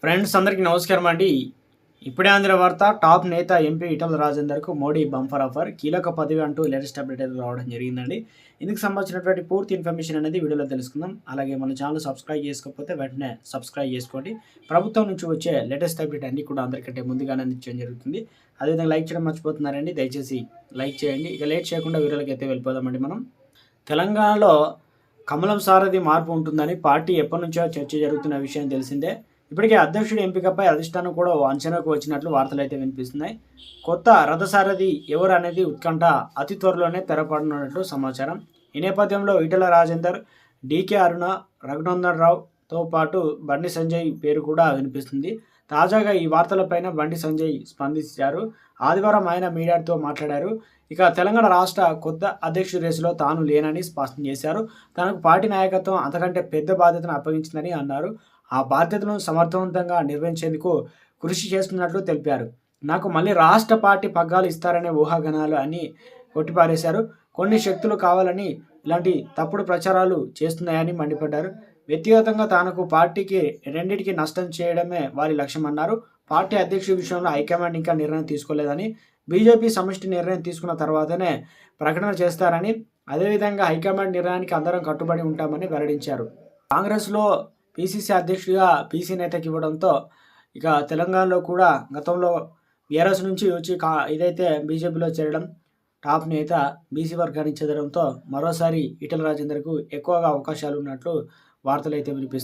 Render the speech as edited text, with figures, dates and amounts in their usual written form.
Friends అందరికీ నమస్కారం అండి. ఇప్పుడే అందిన వార్త టాప్ నేత ఎంపీ ఈటల రాజేందర్‌కు మోడీ బంపర్ ఆఫర్. కీలక పదవి అంటూ లేటెస్ట్ అప్డేట్ అయితే రావడం జరిగిందండి. ఇందుకు సంబంధించినటువంటి పూర్తి ఇన్ఫర్మేషన్ అనేది వీడియోలో తెలుసుకుందాం. అలాగే మన ఛానల్ సబ్స్క్రైబ్ చేసుకోకపోతే వెంటనే సబ్స్క్రైబ్ చేసుకోండి. ప్రభుత్వం నుంచి వచ్చే లేటెస్ట్ అప్డేట్ అన్నీ కూడా అందరికంటే ముందుగానే అందించడం జరుగుతుంది. అదేవిధంగా లైక్ చేయడం మర్చిపోతున్నారండి. దయచేసి లైక్ చేయండి. ఇక లేట్ చేయకుండా వీడియోలోకి అయితే వెళ్ళిపోదామండి మనం. తెలంగాణలో కమలం సారథి మార్పు ఉంటుందని పార్టీ ఎప్పటినుంచో చర్చ జరుగుతున్న విషయం తెలిసిందే. ఇప్పటికే అధ్యక్షుడి ఎంపికపై అధిష్టానం కూడా ఓ అంచనాకు వచ్చినట్లు వార్తలైతే వినిపిస్తున్నాయి. కొత్త రథసారథి ఎవరు అనేది ఉత్కంఠ అతి త్వరలోనే తెరపడనున్నట్లు సమాచారం. ఈ నేపథ్యంలో ఈటెల రాజేందర్, డీకే అరుణ, రఘునందన్ రావుతో పాటు బండి సంజయ్ పేరు కూడా వినిపిస్తుంది. తాజాగా ఈ వార్తలపైన బండి సంజయ్ స్పందించారు. ఆదివారం ఆయన మీడియాతో మాట్లాడారు. ఇక తెలంగాణ రాష్ట్ర కొత్త అధ్యక్షుడి రేసులో తాను లేనని స్పష్టం చేశారు. తనకు పార్టీ నాయకత్వం అంతకంటే పెద్ద బాధ్యతను అప్పగించిందని అన్నారు. ఆ బాధ్యతను సమర్థవంతంగా నిర్వహించేందుకు కృషి చేస్తున్నట్లు తెలిపారు. నాకు మళ్ళీ రాష్ట్ర పార్టీ పగ్గాలు ఇస్తారనే ఊహాగానాలు అని కొట్టిపారేశారు. కొన్ని శక్తులు కావాలని ఇలాంటి తప్పుడు ప్రచారాలు చేస్తున్నాయని మండిపడ్డారు. వ్యక్తిగతంగా తనకు పార్టీకి రెండింటికి నష్టం చేయడమే వారి లక్ష్యమన్నారు. పార్టీ అధ్యక్షుడి విషయంలో హైకమాండ్ ఇంకా నిర్ణయం తీసుకోలేదని, బీజేపీ సమిష్టి నిర్ణయం తీసుకున్న తర్వాతనే ప్రకటన చేస్తారని, అదేవిధంగా హైకమాండ్ నిర్ణయానికి అందరం కట్టుబడి ఉంటామని వెల్లడించారు. కాంగ్రెస్లో పీసీసీ అధ్యక్షుడిగా పీసీ నేతకి ఇవ్వడంతో ఇక తెలంగాణలో కూడా గతంలో బీఆర్ఎస్ నుంచి వచ్చి ఇదైతే బీజేపీలో చేరడం, టాప్ నేత బీసీ వర్గానికి చెందడంతో మరోసారి ఈటెల రాజేందర్కు ఎక్కువగా అవకాశాలు ఉన్నట్లు వార్తలు అయితే వినిపిస్తున్నాయి.